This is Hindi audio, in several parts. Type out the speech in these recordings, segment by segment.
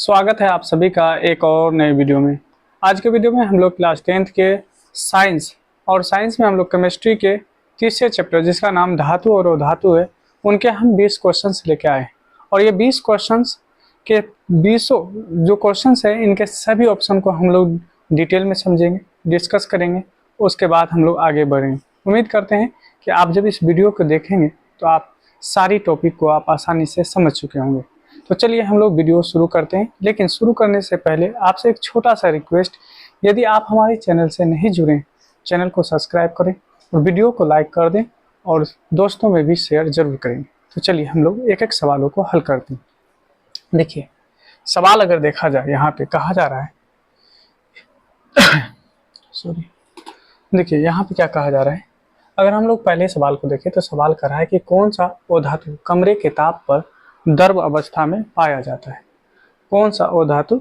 स्वागत है आप सभी का एक और नए वीडियो में। आज के वीडियो में हम लोग क्लास 10th के साइंस और साइंस में हम लोग केमिस्ट्री के तीसरे चैप्टर जिसका नाम धातु और अधातु है, उनके हम 20 क्वेश्चंस लेके आए और ये 20 क्वेश्चंस के 20 जो क्वेश्चंस है इनके सभी ऑप्शन को हम लोग डिटेल में समझेंगे, डिस्कस करेंगे, उसके बाद हम लोग आगे बढ़ेंगे। उम्मीद करते हैं कि आप जब इस वीडियो को देखेंगे तो आप सारी टॉपिक को आप आसानी से समझ चुके होंगे। तो चलिए हम लोग वीडियो शुरू करते हैं, लेकिन शुरू करने से पहले आपसे एक छोटा सा रिक्वेस्ट, यदि आप हमारे चैनल से नहीं जुड़े हैं, चैनल को सब्सक्राइब करें और वीडियो को लाइक कर दें और दोस्तों में भी शेयर जरूर करें। तो चलिए हम लोग एक एक सवालों को हल करते हैं। देखिए सवाल अगर देखा जाए, यहाँ पे कहा जा रहा है सॉरी, देखिए यहाँ पे क्या कहा जा रहा है। अगर हम लोग पहले सवाल को देखें तो सवाल कर रहा है कि कौन सा अधातु कमरे के ताप पर द्रव अवस्था में पाया जाता है। कौन सा अधातु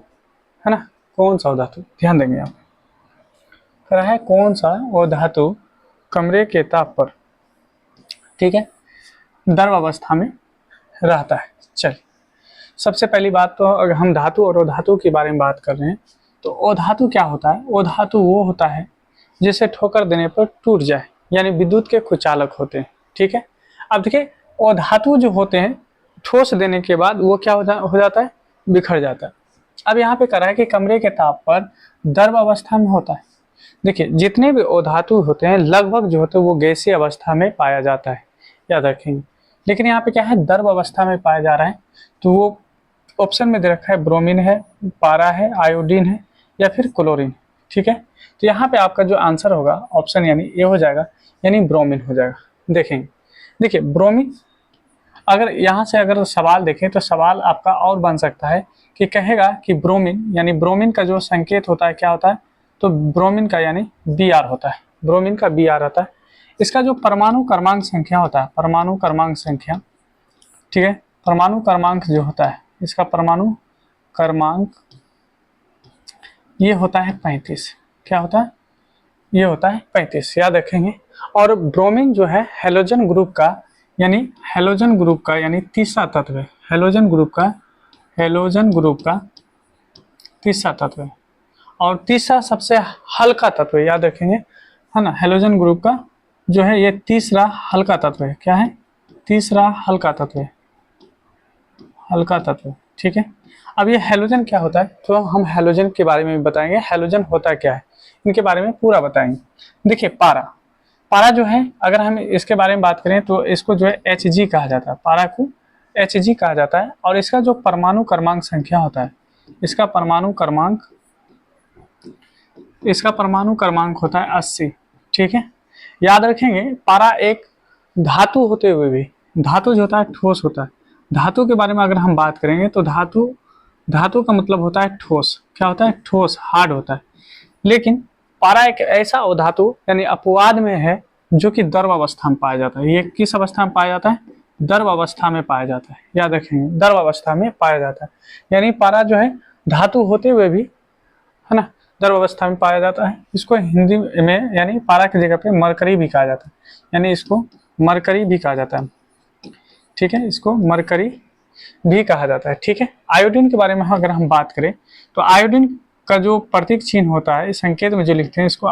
है ना, कौन सा अधातु, ध्यान देंगे आप। कह रहा है कौन सा अधातु कमरे के ताप पर, ठीक है, द्रव अवस्था में रहता है। चलिए सबसे पहली बात तो अगर हम धातु और अधातु के बारे में बात कर रहे हैं तो अधातु क्या होता है। अधातु वो होता है जिसे ठोकर देने पर टूट जाए, यानी विद्युत के कुचालक होते हैं। ठीक है, अब देखिए अधातु जो होते हैं ठोस देने के बाद वो क्या हो जाता है, बिखर जाता है। अब यहाँ पे कह रहा है कि कमरे के ताप पर द्रव अवस्था में होता है। देखिए जितने भी अधातु होते हैं लगभग जो होते हैं वो गैसीय अवस्था में पाया जाता है, याद रखेंगे। लेकिन यहाँ पे क्या है, द्रव अवस्था में पाया जा रहा है, तो वो ऑप्शन में दे रखा है ब्रोमीन है, पारा है, आयोडीन है या फिर क्लोरीन। ठीक है, तो यहाँ पे आपका जो आंसर होगा ऑप्शन यानी ए हो जाएगा, यानी ब्रोमीन हो जाएगा। देखेंगे, देखिए ब्रोमीन, अगर यहाँ से अगर सवाल देखें तो सवाल आपका और बन सकता है कि कहेगा कि ब्रोमीन, यानी ब्रोमीन का जो संकेत होता है क्या होता है, तो ब्रोमीन का यानी Br होता है, ब्रोमीन का Br होता है। इसका जो परमाणु क्रमांक संख्या होता है, परमाणु क्रमांक संख्या, ठीक है, परमाणु क्रमांक जो होता है, इसका परमाणु क्रमांक ये होता है 35। क्या होता है, ये होता है 35, याद रखेंगे। और ब्रोमीन जो है हेलोजन ग्रुप का, यानी हेलोजन ग्रुप का यानी तीसरा तत्व है, हेलोजन ग्रुप का, हेलोजन ग्रुप का तीसरा तत्व है और तीसरा सबसे हल्का तत्व है, याद रखेंगे, है ना। हेलोजन ग्रुप का जो है ये तीसरा हल्का तत्व है। क्या है, तीसरा हल्का तत्व है, हल्का तत्व। ठीक है, अब ये हेलोजन क्या होता है, तो हम हेलोजन के बारे में भी बताएंगे, हेलोजन होता क्या है इनके बारे में पूरा बताएंगे। देखिए पारा, पारा जो है अगर हम इसके बारे में बात करें तो इसको जो है Hg कहा जाता है, पारा को Hg कहा जाता है। और इसका जो परमाणु क्रमांक संख्या होता है, इसका परमाणु क्रमांक, इसका परमाणु क्रमांक होता है 80। ठीक है, याद रखेंगे पारा एक धातु होते हुए भी, धातु जो होता है ठोस होता है। धातु के बारे में अगर हम बात करेंगे तो धातु, धातु का मतलब होता है ठोस। क्या होता है, ठोस, हार्ड होता है। लेकिन पारा एक ऐसा अधातु यानी अपवाद में है जो कि द्रव अवस्था में पाया जाता है। ये किस अवस्था में पाया जाता है, द्रव अवस्था में पाया जाता है, याद रखेंगे द्रव अवस्था में पाया जाता है। यानी पारा जो है धातु होते हुए भी, है ना, द्रव अवस्था में पाया जाता है। इसको हिंदी में यानी पारा की जगह पे मरकरी भी कहा जाता है, यानी इसको मरकरी भी कहा जाता है। ठीक है, इसको मरकरी भी कहा जाता है। ठीक है, आयोडीन के बारे में अगर हम बात करें तो आयोडीन का जो प्रतीक चिन्ह होता है, संकेत में जो लिखते हैं इसको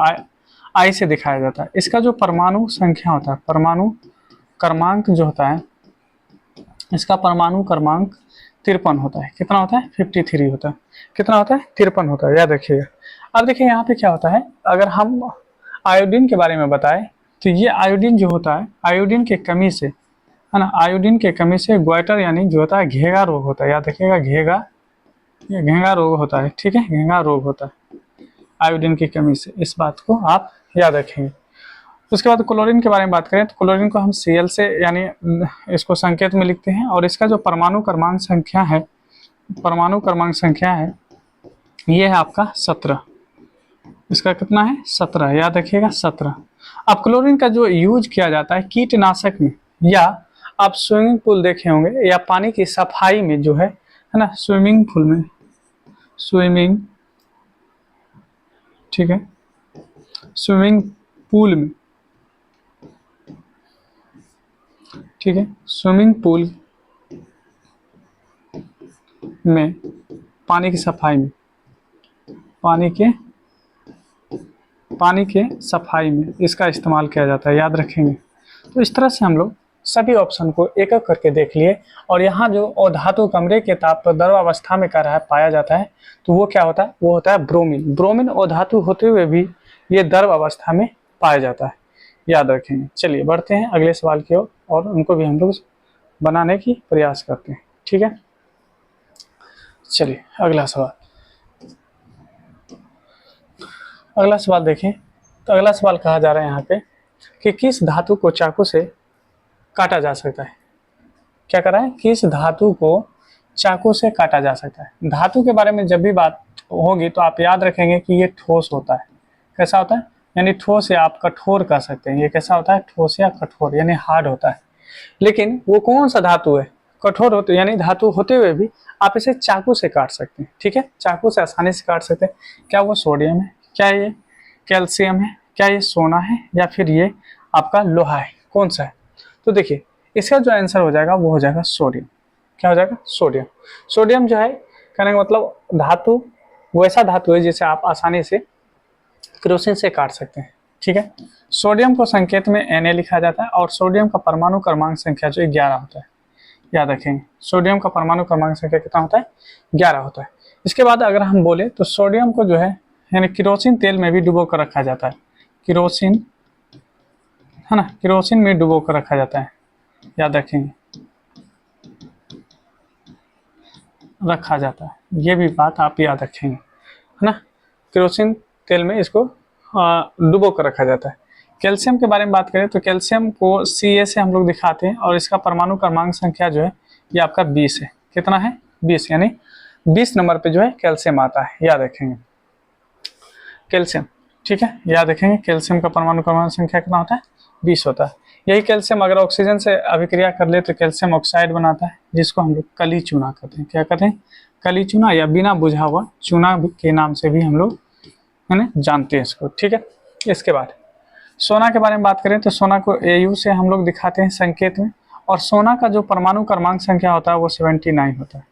आई से दिखाया जाता है। इसका जो परमाणु संख्या होता है, परमाणु क्रमांक जो होता है, इसका परमाणु क्रमांक 53 होता है। कितना होता है, 53 होता है। कितना होता है, 53 होता है, याद रखिएगा। अब देखिए यहाँ पे क्या होता है, अगर हम आयोडीन के बारे में बताएं तो ये आयोडीन जो होता है, आयोडीन के कमी से, है ना, आयोडीन के कमी से ग्वाइटर यानी जो होता है घेगा रोग होता है, याद रखिएगा घेगा, ये घेगा रोग होता है। ठीक है, घेगा रोग होता है आयोडीन की कमी से, इस बात को आप याद रखेंगे। उसके बाद क्लोरीन के बारे में बात करें तो क्लोरीन को हम Cl से यानी इसको संकेत में लिखते हैं और इसका जो परमाणु क्रमांक संख्या है, परमाणु क्रमांक संख्या है ये है आपका 17। इसका कितना है, 17, याद रखिएगा 17। अब क्लोरीन का जो यूज किया जाता है कीटनाशक में, या आप स्विमिंग पूल देखे होंगे या पानी की सफाई में जो है ना, स्विमिंग पूल में, स्विमिंग, ठीक है, स्विमिंग पूल में, ठीक है, स्विमिंग पूल में पानी की सफाई में, पानी के सफाई में इसका इस्तेमाल किया जाता है, याद रखेंगे। तो इस तरह से हम लोग सभी ऑप्शन को एक एक करके देख लिए। और यहाँ जो अधातु कमरे के ताप पर द्रव अवस्था में पाया जाता है, तो वो क्या होता है, वो होता है ब्रोमीन। ब्रोमीन अधातु होते हुए भी ये द्रव अवस्था में पाया जाता है, याद रखेंगे। चलिए बढ़ते हैं अगले सवाल की ओर और उनको भी हम लोग बनाने की प्रयास करते हैं, ठीक है। चलिए अगला सवाल देखें। तो अगला सवाल कहा जा रहा है यहाँ पे कि किस धातु को चाकू से काटा जा सकता है। क्या कर रहा है, किस धातु को चाकू से काटा जा सकता है। धातु के बारे में जब भी बात होगी तो आप याद रखेंगे कि ये ठोस होता है। कैसा होता है, यानी ठोस या आप कठोर कह सकते हैं। ये कैसा होता है, ठोस या कठोर, यानी हार्ड होता है। लेकिन वो कौन सा धातु है, कठोर होते यानी धातु होते हुए भी आप इसे चाकू से काट सकते हैं, ठीक है। चाकू से आसानी से काट सकते हैं। क्या वो सोडियम है, क्या ये कैल्शियम है, क्या ये सोना है, या फिर ये आपका लोहा है, कौन सा है। तो देखिए इसका जो आंसर हो जाएगा वो हो जाएगा सोडियम। क्या हो जाएगा, सोडियम। सोडियम जो है कहने का मतलब धातु वैसा धातु है जिसे आप आसानी से केरोसिन से काट सकते हैं, ठीक है। सोडियम को संकेत में Na लिखा जाता है और सोडियम का परमाणु क्रमांक संख्या जो 11 होता है, याद रखेंगे। सोडियम का परमाणु क्रमांक संख्या कितना होता है, 11 होता है। इसके बाद अगर हम बोले तो सोडियम को जो है यानी केरोसिन तेल में भी डुबो कर रखा जाता है। केरोसिन है ना, केरोसिन में डुबो कर रखा जाता है, याद रखेंगे, रखा जाता है। ये भी बात आप याद रखेंगे, है ना। केरोसिन तेल में इसको डुबो कर रखा जाता है। कैल्शियम के बारे में बात करें तो कैल्शियम को Ca से हम लोग दिखाते हैं और इसका परमाणु क्रमांक संख्या जो है ये आपका 20 है। कितना है, 20, यानी 20 नंबर पे जो है कैल्शियम आता है, याद रखेंगे। कैल्शियम, ठीक है, याद रखेंगे। कैल्शियम का परमाणु क्रमांक संख्या कितना होता है, 20 होता है। यही कैल्शियम अगर ऑक्सीजन से अभिक्रिया कर ले तो कैल्शियम ऑक्साइड बनाता है, जिसको हम लोग कली चूना कहते हैं। क्या कहते हैं, कली चूना, या बिना बुझा हुआ चूना के नाम से भी हम लोग है ना जानते हैं इसको, ठीक है। इसके बाद सोना के बारे में बात करें तो सोना को Au से हम लोग दिखाते हैं संकेत में, और सोना का जो परमाणु क्रमांक संख्या होता है वो 79 होता है,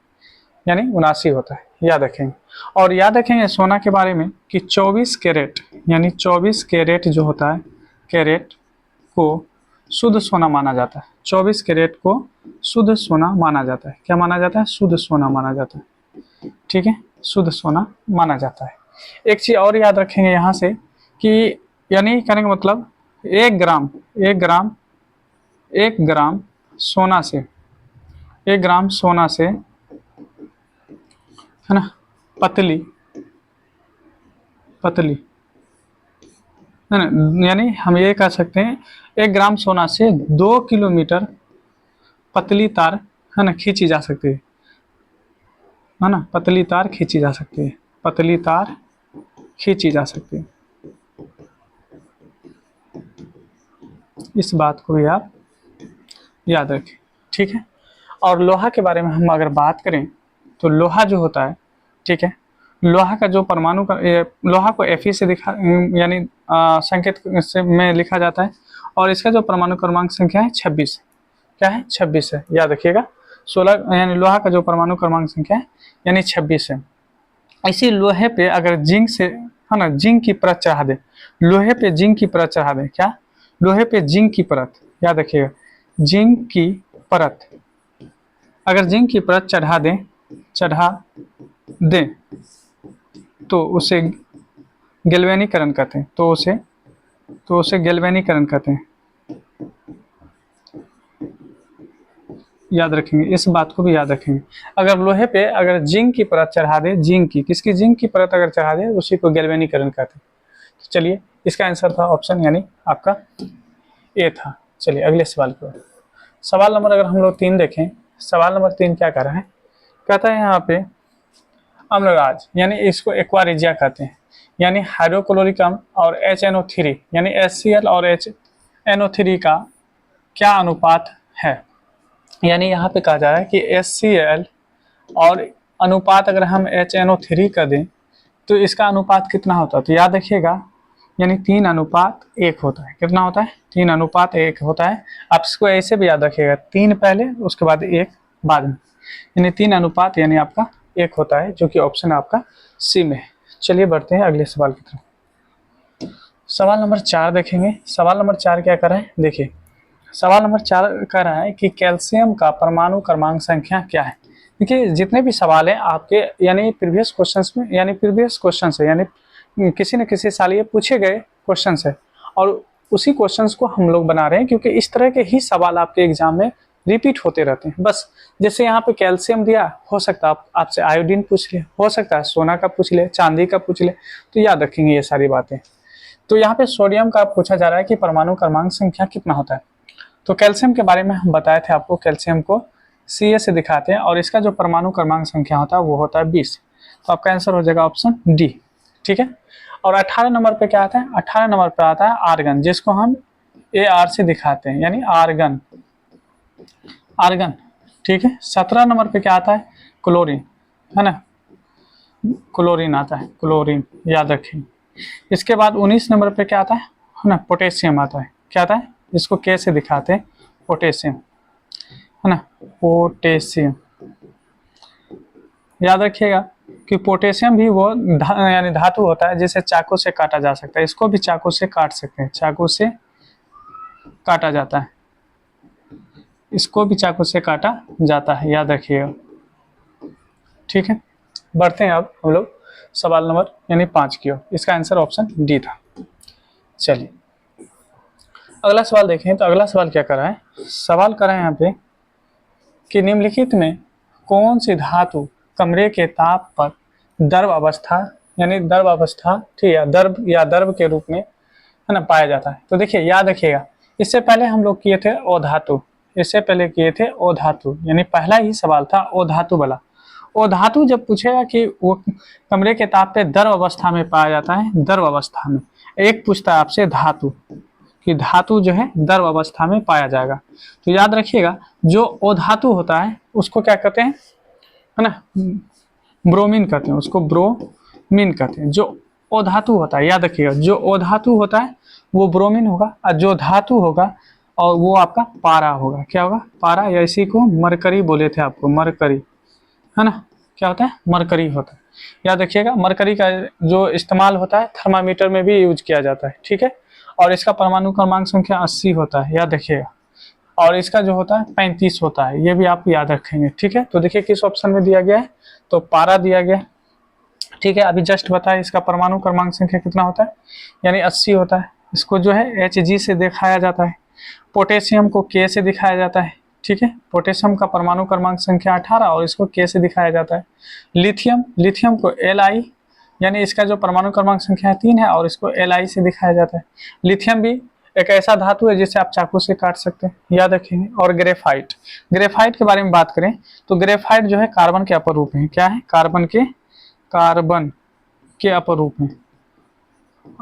यानी 79 होता है, याद रखेंगे। और याद रखेंगे सोना के बारे में कि 24 कैरेट यानी 24 कैरेट जो होता है, कैरेट को शुद्ध सोना माना जाता है। 24 कैरेट को शुद्ध सोना माना जाता है। क्या माना जाता है, शुद्ध सोना माना जाता है, ठीक है, शुद्ध सोना माना जाता है। एक चीज और याद रखेंगे यहाँ से कि यानी कहने का मतलब 1 ग्राम सोना से, 1 ग्राम सोना से, है ना, पतली है ना, यानी हम ये कह सकते हैं 1 ग्राम सोना से 2 किलोमीटर पतली तार है ना खींची जा सकती है ना, पतली तार खींची जा सकती है, पतली तार खींची जा सकती है। इस बात को भी आप याद रखें, ठीक है। और लोहा के बारे में हम अगर बात करें तो लोहा जो होता है, ठीक है, लोहा का जो परमाणु का लोहा को Fe से दिखा यानी संकेत से में लिखा जाता है, और इसका जो परमाणु क्रमांक संख्या है 26, क्या है, 26 है, याद रखिएगा। 16 यानी लोहा का जो परमाणु क्रमांक संख्या है यानी 26 है। इसी लोहे पे अगर जिंक से है ना जिंक की परत चढ़ा दे, लोहे पे जिंक की परत चढ़ा दे, क्या, लोहे पे जिंक की परत, याद रखिएगा, जिंक की परत, अगर जिंक की परत चढ़ा दे तो उसे गैल्वेनीकरण कहते हैं, तो उसे गैल्वेनीकरण कहते हैं, याद रखेंगे। इस बात को भी याद रखेंगे। अगर लोहे पे अगर जिंक की परत चढ़ा दे, जिंक की परत अगर चढ़ा दे उसी को गैल्वेनीकरण कहते हैं। तो चलिए इसका आंसर था ऑप्शन यानी आपका ए था। चलिए अगले सवाल की ओर। सवाल नंबर अगर हम लोग 3 देखें, सवाल नंबर 3 क्या कर रहा है, कहता है यहाँ पे अम्लराज यानी इसको एक्वारिजिया कहते हैं, यानी हाइड्रोक्लोरिक अम्ल और HNO3 यानी HCl और HNO3 का क्या अनुपात है। यानी यहाँ पे कहा जा रहा है कि HCl और अनुपात अगर हम HNO3 कर दें तो इसका अनुपात कितना होता है। तो याद रखिएगा यानी 3:1 होता है। कितना होता है, 3:1 होता है। आप इसको ऐसे भी याद रखिएगा, 3 पहले उसके बाद 1 बाद में, यानी 3 अनुपात यानी आपका एक होता है, जो कि ऑप्शन आपका सी में है। चलिए बढ़ते हैं अगले सवाल की तरफ। सवाल नंबर 4 देखेंगे। सवाल नंबर 4 क्या कर रहा है, देखिए सवाल नंबर 4 कह रहा है कि कैल्शियम का परमाणु क्रमांक संख्या क्या है। देखिए जितने भी सवाल हैं आपके यानी प्रीवियस क्वेश्चंस में, यानी प्रीवियस क्वेश्चन है, यानी किसी न किसी साल ये पूछे गए क्वेश्चन है, और उसी क्वेश्चंस को हम लोग बना रहे हैं, क्योंकि इस तरह के ही सवाल आपके एग्जाम में रिपीट होते रहते हैं। बस जैसे यहाँ पे कैल्शियम दिया, हो सकता है आपसे आयोडीन पूछ ले, हो सकता है सोना का पूछ ले, चांदी का पूछ ले, तो याद रखेंगे ये सारी बातें। तो यहाँ पे सोडियम का पूछा जा रहा है कि परमाणु क्रमांक संख्या कितना होता है। तो कैल्शियम के बारे में हम बताए थे आपको, कैल्शियम को Ca से दिखाते हैं और इसका जो परमाणु क्रमांक संख्या होता है वो होता है 20। तो आपका आंसर हो जाएगा ऑप्शन डी, ठीक है। और 18 नंबर पे क्या आता है, 18 नंबर पे आता है आर्गन, जिसको हम Ar से दिखाते हैं, यानी आर्गन, आर्गन, ठीक है। 17 नंबर पे क्या आता है, क्लोरीन, है ना, क्लोरीन आता है, क्लोरीन, याद रखें। इसके बाद 19 नंबर पे क्या आता है ना, पोटेशियम आता है। क्या आता है, इसको के से दिखाते हैं, पोटेशियम, है ना, पोटेशियम। याद रखिएगा कि पोटेशियम भी वो यानी धातु होता है जिसे चाकू से काटा जा सकता है। इसको भी चाकू से काट सकते हैं, चाकू से काटा जाता है, इसको भी चाकू से काटा जाता है, याद रखिएगा, ठीक है। बढ़ते हैं अब हम लोग सवाल नंबर यानी 5 की ओर। इसका आंसर ऑप्शन डी था। चलिए अगला सवाल देखें। तो अगला सवाल क्या कर रहा है, सवाल कर रहा है यहाँ पे कि निम्नलिखित में कौन सी धातु कमरे के ताप पर द्रव अवस्था, यानी द्रव अवस्था, ठीक है, द्रव के रूप में, है ना, पाया जाता है। तो देखिए याद रखिएगा, इससे पहले हम लोग किए थे ओ धातु, इससे पहले किए थे ओ धातु, यानी पहला ही सवाल था ओ धातु वाला। ओ धातु जब पूछेगा कि वो कमरे के ताप पे द्रव अवस्था में पाया जाता है, द्रव अवस्था में, एक पूछता है आपसे धातु कि धातु जो है द्रव अवस्था में पाया जाएगा। तो याद रखिएगा जो ओ धातु होता है उसको क्या कहते हैं, है ना, ब्रोमीन कहते हैं, उसको ब्रोमीन कहते हैं। जो ओ धातु होता है, याद रखिएगा, जो ओ धातु होता है वो ब्रोमीन होगा, और जो धातु होगा और वो आपका पारा होगा। क्या होगा, पारा, या इसी को मरकरी बोले थे आपको, मरकरी, है ना, क्या होता है, मरकरी होता है। याद रखिएगा मरकरी का जो इस्तेमाल होता है थर्मामीटर में भी यूज किया जाता है, ठीक है। और इसका परमाणु क्रमांक संख्या 80 होता है, याद रखिएगा। और इसका जो होता है 35 होता है, ये भी आप याद रखेंगे, ठीक है। तो देखिए किस ऑप्शन में दिया गया है, तो पारा दिया गया, ठीक है। अभी जस्ट बताया इसका परमाणु क्रमांक संख्या कितना होता है, यानी 80 होता है। इसको जो है Hg से दिखाया जाता है, पोटेशियम को K से दिखाया जाता है, ठीक है। पोटेशियम का परमाणु क्रमांक संख्या 18 और इसको K से दिखाया जाता है। लिथियम को Li, यानी इसका जो परमाणु क्रमांक संख्या 3 है और इसको Li से दिखाया जाता है। लिथियम भी एक ऐसा धातु है जिसे आप चाकू से काट सकते हैं, याद रखेंगे। और ग्रेफाइट के बारे में बात करें तो ग्रेफाइट जो है कार्बन के अपर रूप है। क्या है, कार्बन के अपर रूप है,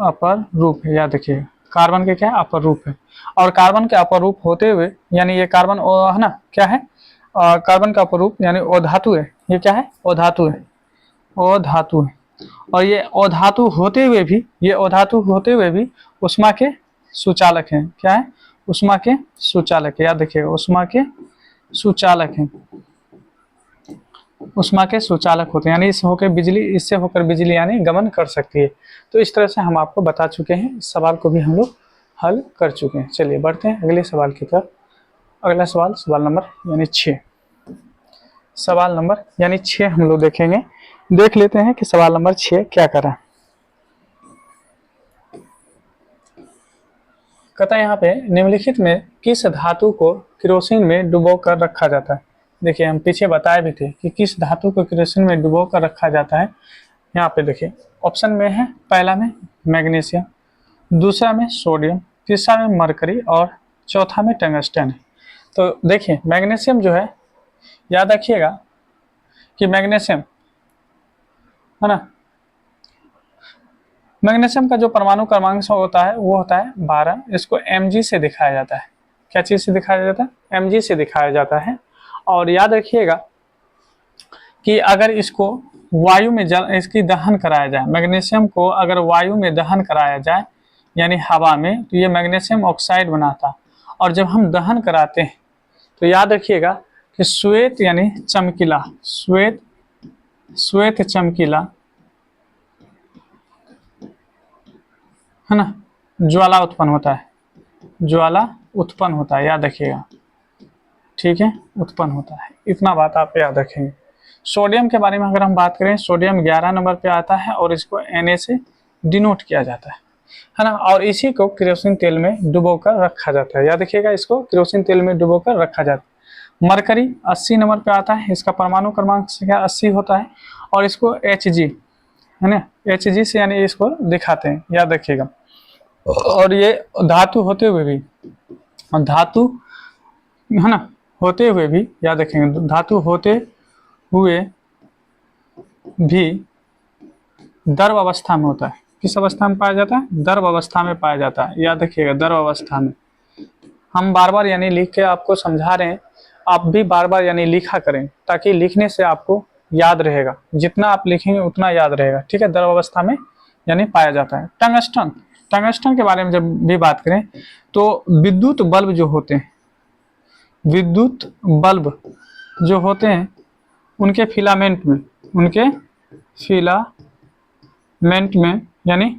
अपर रूप है, याद रखिएगा, कार्बन के क्या है, अपर रूप है। और कार्बन के अपर रूप होते हुए, यानी ये कार्बन है ना, क्या है, कार्बन का अपर रूप यानी ओ धातु है। ये क्या है, ओ धातु है, ओ धातु है। और ये ओ धातु होते हुए भी, ये ओ धातु होते हुए भी उष्मा के सुचालक हैं। क्या है, उष्मा के सुचालक है, याद रखिएगा, उष्मा के सुचालक हैं, उष्मा के सुचालक होते हैं, यानी इससे होकर बिजली यानी गमन कर सकती है। तो इस तरह से हम आपको बता चुके हैं, इस सवाल को भी हम लोग हल कर चुके हैं। चलिए बढ़ते हैं अगले सवाल की तरफ। अगला सवाल नंबर यानी 6, सवाल नंबर यानी 6 हम लोग देखेंगे। देख लेते हैं कि सवाल नंबर 6 क्या कर रहा है। कहता है यहाँ पे निम्नलिखित में किस धातु को केरोसिन में डुबो कर रखा जाता है। देखिए हम पीछे बताए भी थे कि किस धातु को केरोसिन में डुबो कर रखा जाता है। यहाँ पे देखिए ऑप्शन में है, पहला में मैग्नीशियम, दूसरा में सोडियम, तीसरा में मरकरी और चौथा में टंगस्टन है। तो देखिए मैग्नीशियम जो है, याद रखिएगा कि मैग्नीशियम, है ना, मैग्नीशियम का जो परमाणु क्रमांक होता है वो होता है 12। इसको Mg से दिखाया जाता है। क्या चीज से दिखाया जाता है, Mg से दिखाया जाता है। और याद रखिएगा कि अगर इसको वायु में इसकी दहन कराया जाए, मैग्नीशियम को अगर वायु में दहन कराया जाए यानी हवा में, तो ये मैग्नीशियम ऑक्साइड बनाता। और जब हम दहन कराते हैं तो याद रखिएगा कि श्वेत यानी चमकीला, श्वेत श्वेत चमकीला, है ना, ज्वाला उत्पन्न होता है, ज्वाला उत्पन्न होता है, याद रखिएगा, ठीक है, उत्पन्न होता है, इतना बात आप याद रखेंगे। सोडियम के बारे में अगर हम बात करें, सोडियम 11 नंबर पे आता है और इसको Na से डिनोट किया जाता है ना, और इसी को केरोसिन तेल में डुबोकर रखा जाता है, याद रखिएगा, इसको केरोसिन तेल में डुबोकर रखा जाता है। मरकरी 80 नंबर पे आता है, इसका परमाणु क्रमांक संख्या 80 होता है और इसको Hg, है ना, Hg से यानी इसको दिखाते हैं, याद रखिएगा। और ये धातु होते हुए भी, धातु, है ना, होते हुए भी याद रखेंगे, धातु होते हुए भी द्रव अवस्था में होता है। किस अवस्था में पाया जाता है? द्रव अवस्था में पाया जाता है, याद रखिएगा, द्रव अवस्था में। हम बार बार यानी लिख के आपको समझा रहे हैं, आप भी बार बार यानी लिखा करें, ताकि लिखने से आपको याद रहेगा, जितना आप लिखेंगे उतना याद रहेगा, ठीक है। द्रव अवस्था में यानी पाया जाता है। टंगस्टन, टंगस्टन के बारे में जब भी बात करें तो विद्युत बल्ब जो होते हैं, विद्युत बल्ब जो होते हैं उनके फिलामेंट में, उनके फिलामेंट में यानी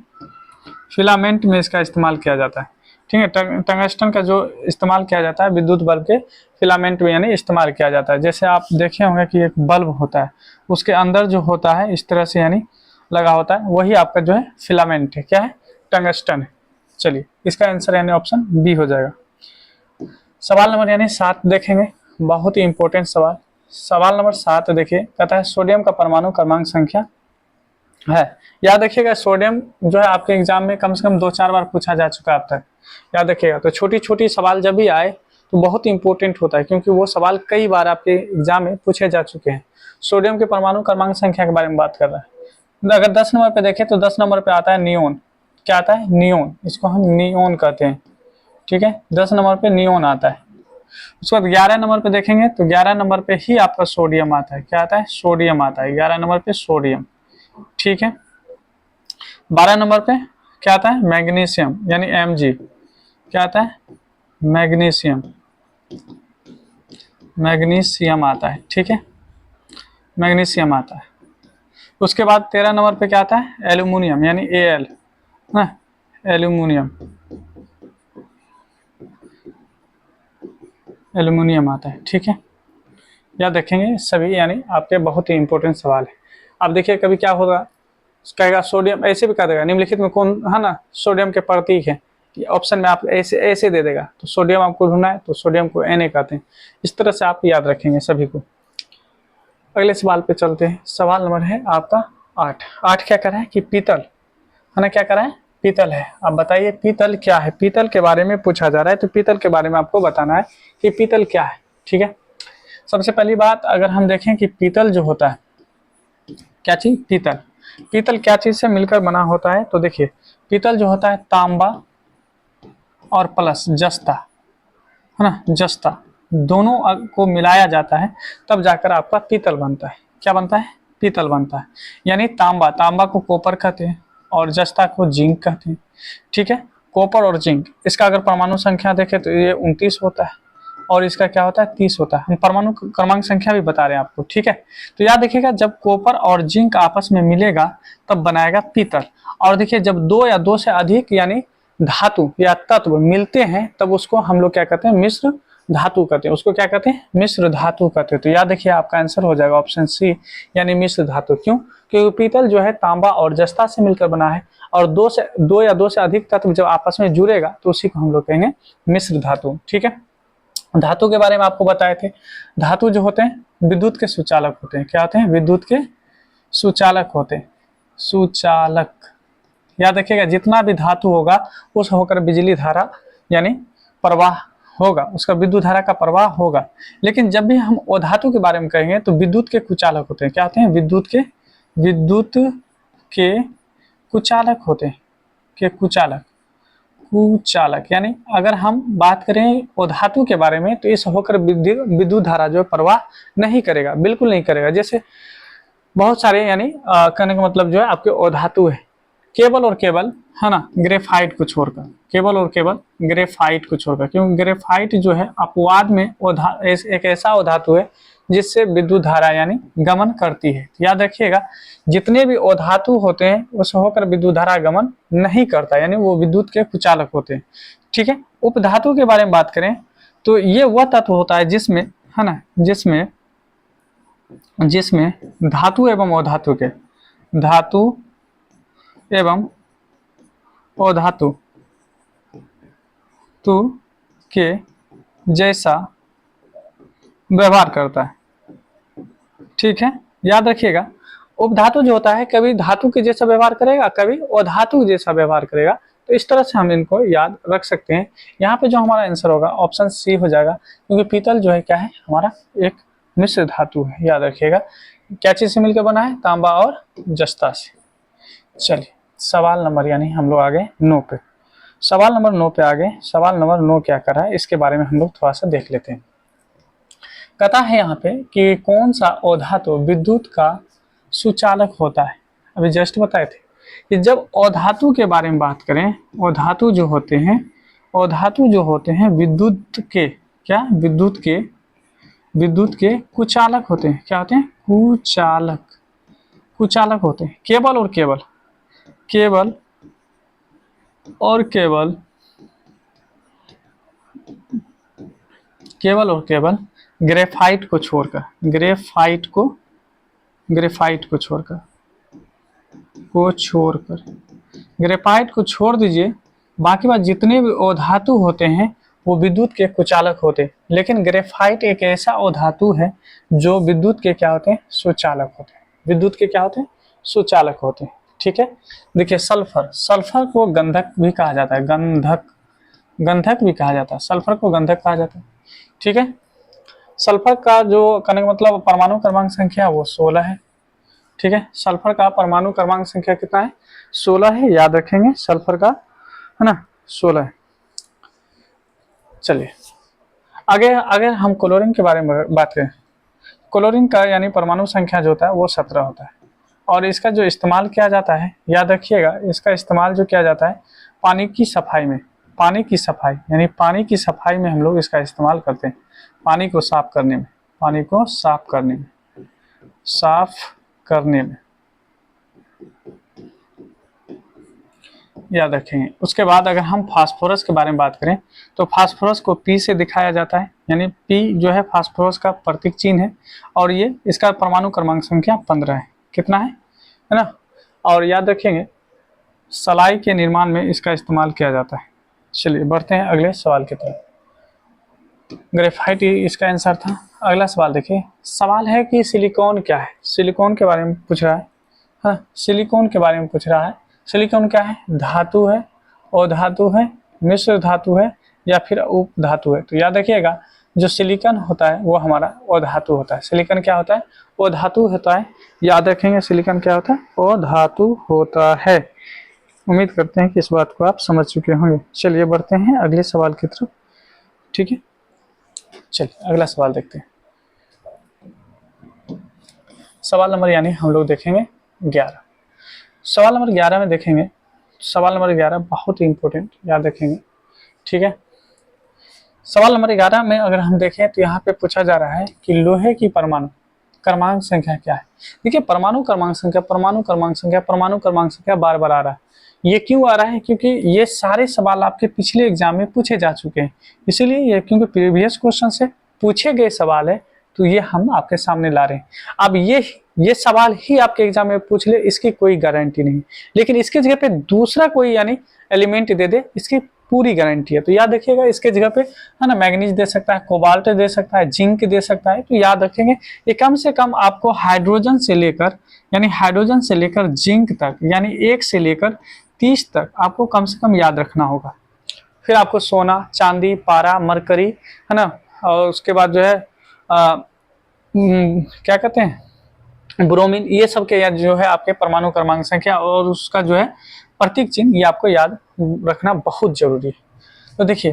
फिलामेंट में इसका इस्तेमाल किया जाता है, ठीक है। टंगस्टन का जो इस्तेमाल किया जाता है विद्युत बल्ब के फिलामेंट में यानी इस्तेमाल किया जाता है। जैसे आप देखे होंगे कि एक बल्ब होता है, उसके अंदर जो होता है इस तरह से यानी लगा होता है, वही आपका जो है फिलामेंट है, क्या है? टंगस्टन है। चलिए, इसका आंसर यानी ऑप्शन बी हो जाएगा। सवाल नंबर यानी 7 देखेंगे, बहुत ही इंपॉर्टेंट सवाल। सवाल नंबर 7 देखिए, कहता है सोडियम का परमाणु क्रमांक संख्या है। याद रखिएगा, सोडियम जो है आपके एग्जाम में कम से कम 2-4 बार पूछा जा चुका है अब तक, याद रखिएगा। तो छोटी छोटी सवाल जब भी आए तो बहुत इंपॉर्टेंट होता है, क्योंकि वो सवाल कई बार आपके एग्जाम में पूछे जा चुके हैं। सोडियम के परमाणु क्रमांक संख्या के बारे में बात कर रहा है। अगर 10 नंबर पे देखें तो 10 नंबर पे आता है नियोन। क्या आता है? नियोन, इसको हम नियोन कहते हैं, ठीक है। 10 नंबर पे नियोन आता है। उसके बाद 11 नंबर पे देखेंगे तो 11 नंबर पे ही आपका सोडियम आता है। क्या आता है? सोडियम आता है 11 नंबर पे, सोडियम, ठीक है। 12 नंबर पे क्या आता है? मैग्नीशियम यानी Mg। क्या आता है? मैग्नीशियम, मैग्नीशियम आता है, ठीक है, मैग्नीशियम आता है। उसके बाद 13 नंबर पे क्या आता है? एल्यूमिनियम यानी Al, ना, एल्यूमिनियम, एल्यूमिनियम आता है, ठीक है। याद रखेंगे सभी, यानी आपके बहुत ही इंपॉर्टेंट सवाल है। अब देखिए कभी क्या होगा, कहेगा सोडियम, ऐसे भी कह देगा निम्नलिखित में कौन, है ना, सोडियम के प्रतीक है, ऑप्शन में आप ऐसे ऐसे दे देगा, तो सोडियम आपको ढूंढना है तो सोडियम को Na कहते हैं। इस तरह से आप याद रखेंगे सभी को। अगले सवाल पे चलते हैं। सवाल नंबर है आपका 8। 8 क्या कर रहा है कि पीतल, है ना, क्या कर रहा है? पीतल है। अब बताइए पीतल क्या है? पीतल के बारे में पूछा जा रहा है, तो पीतल के बारे में आपको बताना है कि पीतल क्या है, ठीक है। सबसे पहली बात, अगर हम देखें कि पीतल जो होता है, क्या चीज? पीतल। पीतल क्या चीज से मिलकर बना होता है? तो देखिए, पीतल जो होता है तांबा और प्लस जस्ता, है ना, जस्ता, दोनों को मिलाया जाता है, तब जाकर आपका पीतल बनता है। क्या बनता है? पीतल बनता है। यानी तांबा, तांबा को कॉपर कहते हैं और जस्ता को जिंक कहते हैं, ठीक है। कॉपर और जिंक, इसका अगर परमाणु संख्या देखें तो ये 29 होता है और इसका क्या होता है? 30 होता है। हम परमाणु क्रमांक संख्या भी बता रहे हैं आपको, ठीक है। तो याद देखिएगा, जब कॉपर और जिंक आपस में मिलेगा तब बनाएगा पीतल। और देखिए, जब 2 या 2 से अधिक यानी धातु या तत्व मिलते हैं तब उसको हम लोग क्या कहते हैं? मिश्र धातु कहते हैं। उसको क्या कहते हैं? मिश्र धातु कहते हैं। तो याद देखिए, आपका आंसर हो जाएगा ऑप्शन सी यानी मिश्र धातु। क्यों? क्योंकि पीतल जो है तांबा और जस्ता से मिलकर बना है, और 2 या 2 से अधिक तत्व जब आपस में जुड़ेगा तो उसी को हम लोग कहेंगे मिश्र धातु, ठीक है। धातु के बारे में आपको बताए थे, धातु जो होते हैं विद्युत के सुचालक होते हैं। क्या होते हैं? विद्युत के सुचालक होते हैं, सुचालक। याद रखिएगा, जितना भी धातु होगा उस होकर बिजली धारा यानी प्रवाह होगा, उसका विद्युत धारा का प्रवाह होगा। लेकिन जब भी हम अधातु के बारे में कहेंगे तो विद्युत के कुचालक होते हैं। क्या होते हैं? विद्युत के कुचालक होते हैं, के कुचालक, कुचालक। यानी अगर हम बात करें अधातु के बारे में तो इस होकर विद्युत धारा जो प्रवाह नहीं करेगा, बिल्कुल नहीं करेगा। जैसे बहुत सारे यानी कहने का मतलब जो है आपके अधातु है, केवल और केवल, है ना, ग्रेफाइट को छोड़कर, केवल और केवल ग्रेफाइट को छोड़कर। क्योंकि ग्रेफाइट जो है अपवाद में एक ऐसा अधातु है जिससे विद्युत धारा यानी गमन करती है। याद रखिएगा, जितने भी अधातु होते हैं उस होकर विद्युत धारा गमन नहीं करता, यानी वो विद्युत के कुचालक होते हैं। ठीक है, उपधातु के बारे में बात करें तो ये वह तत्व होता है जिसमें, है ना, जिसमें धातु एवं अधातु के, धातु एवं अधातु के जैसा व्यवहार करता है। ठीक है, याद रखिएगा, उपधातु जो होता है कभी धातु के जैसा व्यवहार करेगा, कभी अधातु जैसा व्यवहार करेगा। तो इस तरह से हम इनको याद रख सकते हैं। यहाँ पे जो हमारा आंसर होगा ऑप्शन सी हो जाएगा, क्योंकि पीतल जो है क्या है, हमारा एक मिश्र धातु है। याद रखिएगा, क्या चीज से मिलकर बना है, तांबा और जस्ता से। चलिए सवाल नंबर यानी हम लोग आगे 9 पे, सवाल नंबर 9 पे आगे। सवाल नंबर 9 क्या कर रहा है इसके बारे में हम लोग थोड़ा सा देख लेते हैं। कहता है यहाँ पे कि कौन सा अधातु विद्युत का सुचालक होता है। अभी जस्ट बताए थे कि जब अधातु के बारे में बात करें, अधातु जो होते हैं विद्युत के क्या, विद्युत के कुचालक होते हैं। क्या होते हैं, कुचालक होते हैं। केवल और केवल ग्रेफाइट को छोड़कर, ग्रेफाइट को छोड़ दीजिए, बाकी बात जितने भी अधातु होते हैं वो विद्युत के कुचालक होते हैं। लेकिन ग्रेफाइट एक ऐसा अधातु है जो विद्युत के क्या होते हैं, सुचालक होते हैं। विद्युत के क्या होते हैं, सुचालक होते हैं। ठीक है, देखिए सल्फर को गंधक भी कहा जाता है, गंधक भी कहा जाता है, सल्फर को गंधक कहा जाता है। ठीक है, सल्फर का जो कहने का मतलब परमाणु क्रमांक संख्या वो 16 है। ठीक है, सल्फर का परमाणु क्रमांक संख्या कितना है, 16 है। याद रखेंगे सल्फर का, है ना, 16 है। चलिए आगे अगर हम क्लोरीन के बारे में बात करें, क्लोरीन का यानी परमाणु संख्या जो होता है वो 17 होता है। और इसका जो इस्तेमाल किया जाता है, याद रखिएगा, इसका इस्तेमाल जो किया जाता है पानी की सफाई में, पानी की सफाई में हम लोग इसका इस्तेमाल करते हैं, पानी को साफ करने में, याद रखेंगे। उसके बाद अगर हम फास्फोरस के बारे में बात करें तो फास्फोरस को P से दिखाया जाता है, यानी P जो है फास्फोरस का प्रतीक चिन्ह है। और ये इसका परमाणु क्रमांक संख्या 15 है। कितना है ना। और याद रखेंगे सलाई के निर्माण में इसका इस्तेमाल किया जाता है। चलिए बढ़ते हैं अगले सवाल की तरफ। ग्रेफाइट इसका आंसर था। अगला सवाल देखिए, सवाल है कि सिलिकॉन क्या है। सिलिकॉन के बारे में पूछ रहा है, हाँ, सिलिकॉन के बारे में पूछ रहा है। सिलिकॉन क्या है, धातु है, अधातु है, मिश्र धातु है या फिर उपधातु है। तो याद रखिएगा जो सिलिकॉन होता है वो हमारा अधातु होता है। सिलिकॉन क्या होता है, अधातु होता है। याद रखेंगे सिलिकॉन क्या होता है, अधातु होता है। उम्मीद करते हैं कि इस बात को आप समझ चुके होंगे। चलिए बढ़ते हैं अगले सवाल की तरफ। ठीक है, चलिए अगला सवाल देखते हैं। सवाल नंबर यानी हम लोग देखेंगे 11। सवाल नंबर 11 में देखेंगे, सवाल नंबर 11 बहुत ही इंपॉर्टेंट, याद रखेंगे। ठीक है, सवाल नंबर 11 में अगर हम देखें तो यहाँ पे पूछा जा रहा है कि लोहे की परमाणु क्रमांक संख्या क्या है। देखिए परमाणु क्रमांक संख्या बार बार आ रहा है। ये क्यों आ रहा है, क्योंकि ये सारे सवाल आपके पिछले एग्जाम में पूछे जा चुके हैं, इसीलिए ये, क्योंकि प्रीवियस क्वेश्चन से पूछे गए सवाल है तो ये हम आपके सामने ला रहे हैं। अब ये सवाल ही आपके एग्जाम में पूछ ले, इसकी कोई गारंटी नहीं, लेकिन इसके जगह पे दूसरा कोई यानी एलिमेंट दे दे, इसकी पूरी गारंटी है। तो याद रखिएगा इसके जगह पे, है ना, मैग्नीज दे सकता है, कोबाल्ट दे सकता है, जिंक दे सकता है। तो याद रखेंगे ये कम से कम आपको हाइड्रोजन से लेकर जिंक तक, यानी 1 से लेकर 30 तक आपको कम से कम याद रखना होगा। फिर आपको सोना, चांदी, पारा, मरकरी, है ना, और उसके बाद जो है क्या कहते हैं, ब्रोमीन, ये सब के याद जो है आपके परमाणु क्रमांक संख्या और उसका जो है प्रतीक चिन्ह, ये आपको याद रखना बहुत जरूरी है। तो देखिए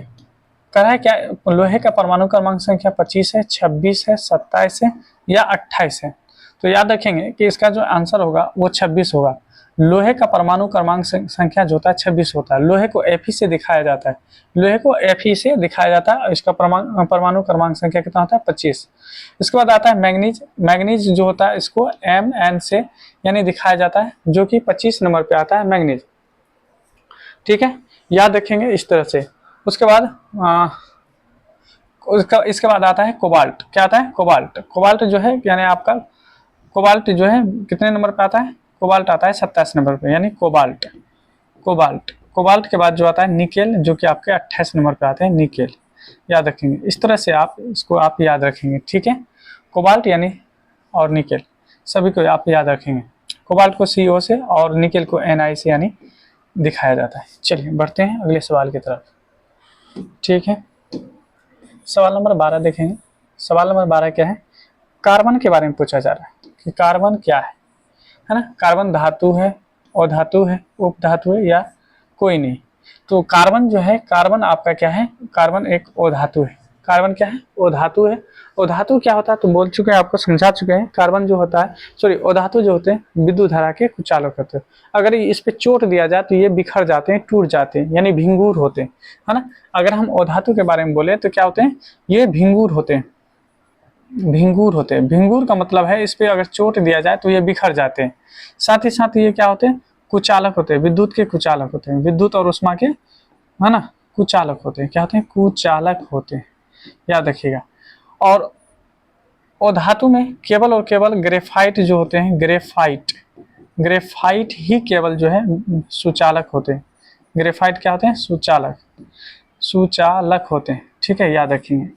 कह रहा है क्या, लोहे का परमाणु क्रमांक संख्या 25 है, 26 है, 27 है या 28 है। तो याद रखेंगे कि इसका जो आंसर होगा वो 26 होगा। लोहे का परमाणु क्रमांक संख्या जो होता है 26 होता है। लोहे को Fe से दिखाया जाता है, लोहे को Fe से दिखाया जाता है। इसका परमाणु क्रमांक संख्या कितना होता है 25। इसके बाद आता है मैग्नीज। मैग्नीज जो होता है इसको Mn से यानी दिखाया जाता है, जो कि 25 नंबर पे आता है मैग्नीज। ठीक है, याद रखेंगे इस तरह से। उसके बाद इसके बाद आता है कोबाल्ट। क्या आता है? कोबाल्ट। कोबाल्ट जो है यानी आपका कोबाल्ट जो है कितने नंबर पे आता है? कोबाल्ट आता है 27 नंबर पे, यानी कोबाल्ट। कोबाल्ट कोबाल्ट के बाद जो आता है निकेल, जो कि आपके 28 नंबर पे आते हैं निकेल। याद रखेंगे इस तरह से, आप इसको आप याद रखेंगे। ठीक है, कोबाल्ट यानी और निकेल सभी को आप याद रखेंगे। कोबाल्ट को CO से और निकेल को Ni से यानी दिखाया जाता है। चलिए बढ़ते हैं अगले सवाल की तरफ। ठीक है, सवाल नंबर 12 देखेंगे। सवाल नंबर 12 क्या है? कार्बन के बारे में पूछा जा रहा है कि कार्बन क्या है ना? कार्बन धातु है, अधातु है, उपधातु है या कोई नहीं? तो कार्बन जो है, कार्बन आपका क्या है? कार्बन एक अधातु है। कार्बन क्या है? अधातु है। अधातु क्या होता है तो बोल चुके हैं, आपको समझा चुके हैं। कार्बन जो होता है, सॉरी, अधातु जो होते हैं विद्युत धारा के कुचालक होते हैं। अगर इस पे चोट दिया जाए तो ये बिखर जाते हैं, टूट जाते हैं, यानी भिंगुर होते हैं, है ना? अगर हम अधातु के बारे में बोले तो क्या होते हैं? ये भिंगुर होते हैं। भिंगुर होते हैं। भिंगुर का मतलब है इस पे अगर चोट दिया जाए तो ये बिखर जाते हैं। साथ ही साथ ये क्या होते हैं? कुचालक होते हैं, विद्युत के कुचालक होते हैं, विद्युत और उष्मा के, है ना, कुचालक होते हैं। क्या होते हैं? कुचालक होते हैं, याद रखिएगा। और धातु में केवल और केवल ग्रेफाइट जो होते हैं, ग्रेफाइट ही केवल जो है सुचालक होते हैं। ग्रेफाइट क्या होते हैं? सुचालक होते हैं। ठीक है, याद रखेंगे,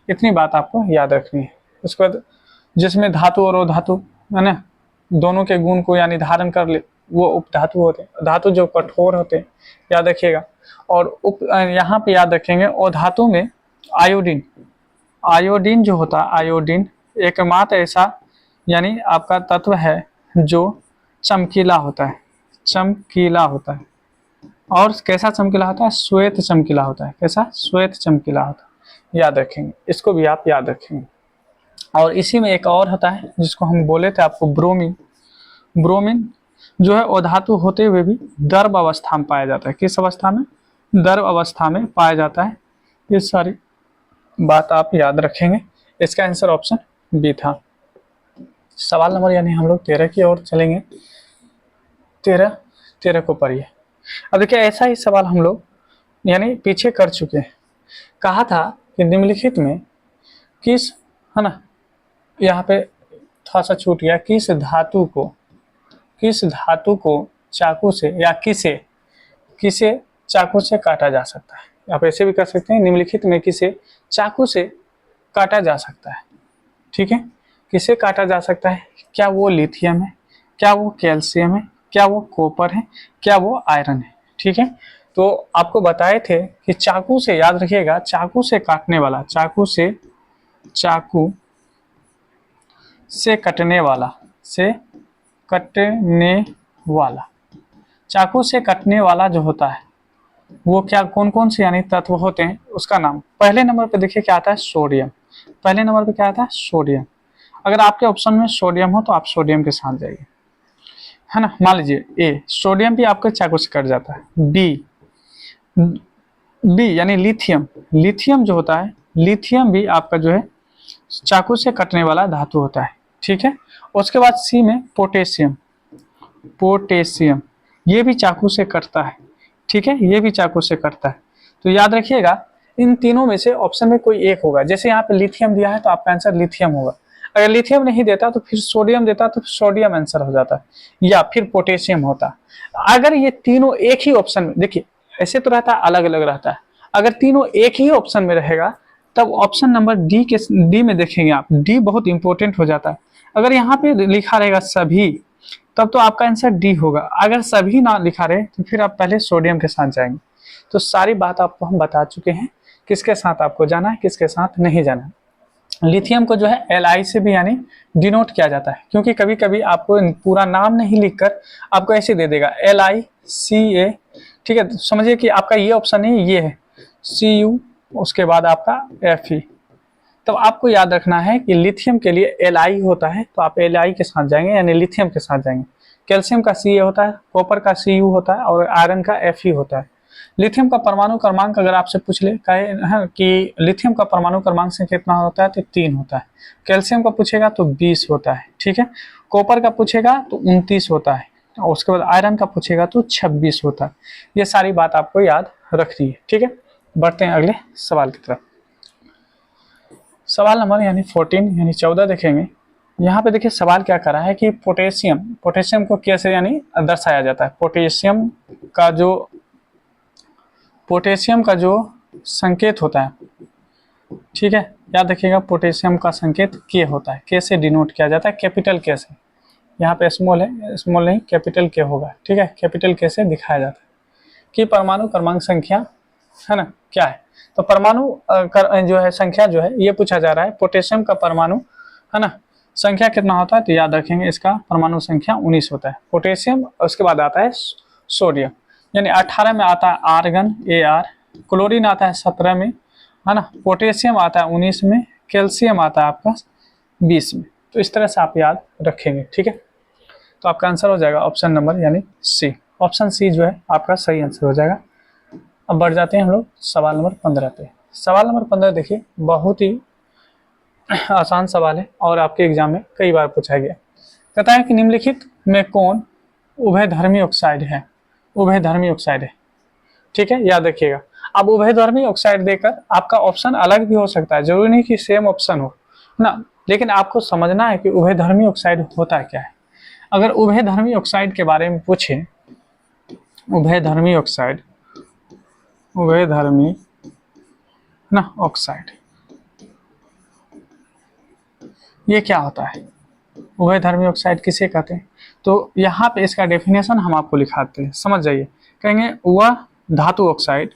इतनी बात आपको याद रखनी है। उसके बाद जिसमें धातु और अधातु, है ना, दोनों के गुण को यानी धारण कर ले, वो उपधातु होते हैं। धातु जो कठोर होते हैं, याद रखिएगा। और यहाँ पे याद रखेंगे अधातु में आयोडीन, आयोडीन जो होता है, आयोडीन एकमात्र ऐसा यानी आपका तत्व है जो चमकीला होता है, चमकीला होता है। और कैसा चमकीला होता है? श्वेत चमकीला होता है। कैसा? श्वेत चमकीला होता है। याद रखेंगे, इसको भी आप याद रखेंगे। और इसी में एक और होता है जिसको हम बोले थे आपको, ब्रोमीन। ब्रोमीन जो है अधातु होते हुए भी द्रव अवस्था में पाया जाता है। किस अवस्था में? द्रव अवस्था में पाया जाता है। ये सारी बात आप याद रखेंगे। इसका आंसर ऑप्शन बी था। सवाल नंबर यानी हम लोग 13 की ओर चलेंगे। 13 को पढ़िए। अब देखिए, ऐसा ही सवाल हम लोग यानी पीछे कर चुके हैं। कहा था कि निम्नलिखित में किस, है ना, यहाँ पे थोड़ा सा छूट गया, किस धातु को चाकू से या किसे चाकू से काटा जा सकता है? आप ऐसे भी कर सकते हैं, निम्नलिखित में किसे चाकू से काटा जा सकता है? ठीक है, किसे काटा जा सकता है? क्या वो लिथियम है? क्या वो कैल्शियम है? क्या वो कॉपर है? क्या वो आयरन है? ठीक है, तो आपको बताए थे कि चाकू से, याद रखिएगा, चाकू से काटने वाला, चाकू से कटने चाकू से कटने वाला जो होता है वो क्या, कौन कौन से यानी तत्व होते हैं, उसका नाम। पहले नंबर पे देखिए क्या आता है? सोडियम। पहले नंबर पे क्या आता है? सोडियम। अगर आपके ऑप्शन में सोडियम हो तो आप सोडियम के साथ जाइए, है ना। मान लीजिए ए, सोडियम भी आपके चाकू से कट जाता है। बी यानी लिथियम। लिथियम जो होता है, लिथियम भी आपका जो है चाकू से कटने वाला धातु होता है। ठीक है, उसके बाद सी में पोटेशियम ये भी चाकू से कटता है। ठीक है, ये भी चाकू से कटता है। तो याद रखिएगा, इन तीनों में से ऑप्शन में कोई एक होगा। जैसे यहाँ पे लिथियम दिया है तो आपका आंसर लिथियम होगा। अगर लिथियम नहीं देता तो फिर सोडियम देता तो सोडियम आंसर हो जाता, या फिर पोटेशियम होता। अगर ये तीनों एक ही ऑप्शन में, देखिए ऐसे तो रहता है, अलग अलग रहता है। अगर तीनों एक ही ऑप्शन में रहेगा तब ऑप्शन नंबर डी में देखेंगे आप, डी बहुत इंपॉर्टेंट हो जाता है। अगर यहाँ पे लिखा रहेगा सभी, तब तो आपका आंसर डी होगा। अगर सभी ना लिखा रहे तो फिर आप पहले सोडियम के साथ जाएंगे। तो सारी बात आपको हम बता चुके हैं, किसके साथ आपको जाना है, किसके साथ नहीं जाना है। लिथियम को जो है Li से भी यानी डिनोट किया जाता है, क्योंकि कभी कभी आपको पूरा नाम नहीं लिखकर आपको ऐसे दे देगा LiCa। ठीक है, समझिए कि आपका ये ऑप्शन नहीं, ये है Cu, उसके बाद आपका Fe। तो आपको याद रखना है कि लिथियम के लिए Li होता है, तो आप Li के साथ जाएंगे यानी लिथियम के साथ जाएंगे। कैल्शियम का Ca होता है, कॉपर का Cu होता है और आयरन का Fe होता है। लिथियम का परमाणु क्रमांक अगर आपसे पूछ ले कहे है कि लिथियम का परमाणु क्रमांक से कितना होता है तो 3 होता है। कैल्शियम का पूछेगा तो 20 होता है, ठीक है। कॉपर का पूछेगा तो 29 होता है और उसके बाद आयरन का पूछेगा तो 26 होता है। ये सारी बात आपको याद रखनी है, ठीक है। बढ़ते हैं अगले सवाल की तरफ। सवाल नंबर यानी 14 यानी 14 देखेंगे। यहाँ पे देखिए सवाल क्या कर रहा है कि पोटेशियम को कैसे यानी दर्शाया जाता है। पोटेशियम का जो संकेत होता है, ठीक है, याद रखिएगा पोटेशियम का संकेत के होता है। के से डिनोट किया जाता है, कैपिटल के से। यहाँ पे स्मॉल है, स्मॉल नहीं कैपिटल के होगा, ठीक है। कैपिटल के से दिखाया जाता है कि परमाणु क्रमांक संख्या है ना क्या है। तो परमाणु जो है संख्या जो है ये पूछा जा रहा है। पोटेशियम का परमाणु है ना संख्या कितना होता है तो याद रखेंगे इसका परमाणु संख्या 19 होता है। पोटेशियम उसके बाद आता है सोडियम, यानी 18 में आता है आर्गन Ar, क्लोरीन आता है 17 में है ना, पोटेशियम आता है 19 में, कैल्शियम आता है आपका 20 में। तो इस तरह से आप याद रखेंगे, ठीक है। तो आपका आंसर हो जाएगा ऑप्शन नंबर यानी सी। ऑप्शन सी जो है आपका सही आंसर हो जाएगा। अब बढ़ जाते हैं हम लोग सवाल नंबर 15 पे। सवाल नंबर 15 देखिए बहुत ही आसान सवाल है और आपके एग्जाम में कई बार पूछा गया। कहता है कि निम्नलिखित में कौन उभयधर्मी ऑक्साइड है। उभयधर्मी ऑक्साइड है, ठीक है, याद रखिएगा। अब उभयधर्मी ऑक्साइड देकर आपका ऑप्शन अलग भी हो सकता है, जरूरी नहीं कि सेम ऑप्शन हो ना, लेकिन आपको समझना है कि उभयधर्मी ऑक्साइड होता क्या है। अगर उभयधर्मी ऑक्साइड के बारे में पूछे, उभयधर्मी ऑक्साइड, उभयधर्मी ना ऑक्साइड ये क्या होता है, उभयधर्मी ऑक्साइड किसे कहते हैं। तो यहाँ पे इसका डेफिनेशन हम आपको लिखाते हैं, समझ जाइए। कहेंगे वह धातु ऑक्साइड,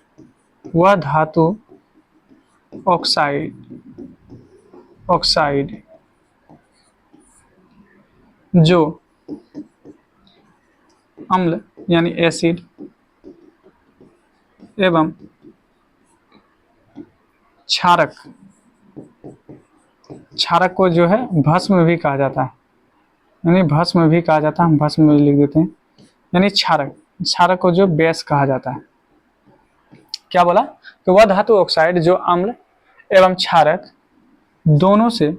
वह धातु ऑक्साइड जो अम्ल यानी एसिड एवं क्षारक, क्षारक को जो है भस्म भी कहा जाता है, यानी भस्म भी कहा जाता है, हम भस्म में लिख देते हैं, यानी क्षारक, क्षारक को जो बेस कहा जाता है। क्या बोला कि वह धातु ऑक्साइड जो अम्ल एवं क्षारक दोनों से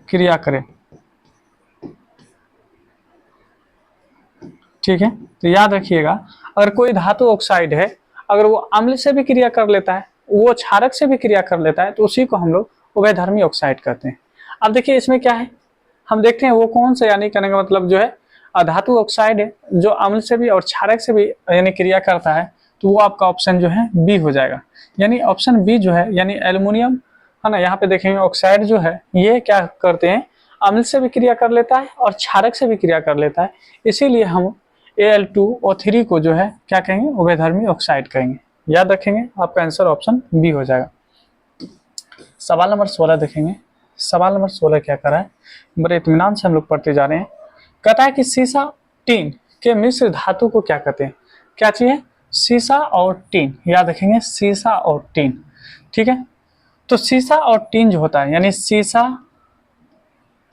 क्रिया करे, ठीक है। तो याद रखिएगा अगर कोई धातु ऑक्साइड है, अगर वो अम्ल से भी क्रिया कर लेता है, वो क्षारक से भी क्रिया कर लेता है, तो उसी को हम लोग उभयधर्मी ऑक्साइड कहते हैं। अब देखिए इसमें क्या है, हम देखते हैं वो कौन सा, यानी कहने का मतलब जो है धातु ऑक्साइड है जो अम्ल से भी और क्षारक से भी यानी क्रिया करता है, तो वो आपका ऑप्शन जो है बी हो जाएगा। यानी ऑप्शन बी जो है यानी एल्युमिनियम है ना, यहाँ पे देखेंगे ऑक्साइड जो है ये क्या करते हैं, अम्ल से भी क्रिया कर लेता है और क्षारक से भी क्रिया कर लेता है, इसीलिए हम Al2O3 को जो है क्या कहेंगे, उभयधर्मी ऑक्साइड कहेंगे। याद रखेंगे, आपका आंसर ऑप्शन बी हो जाएगा। सवाल नंबर 16 देखेंगे। सवाल नंबर 16 क्या कर रहा है, बड़े इत्मीनान से हम लोग पढ़ते जा रहे हैं। कहता है कि सीसा टीन के मिश्र धातु को क्या कहते हैं। क्या चाहिए, सीसा और टीन। याद रखेंगे सीसा और टीन, ठीक है। तो सीसा और टीन जो होता है, यानी सीसा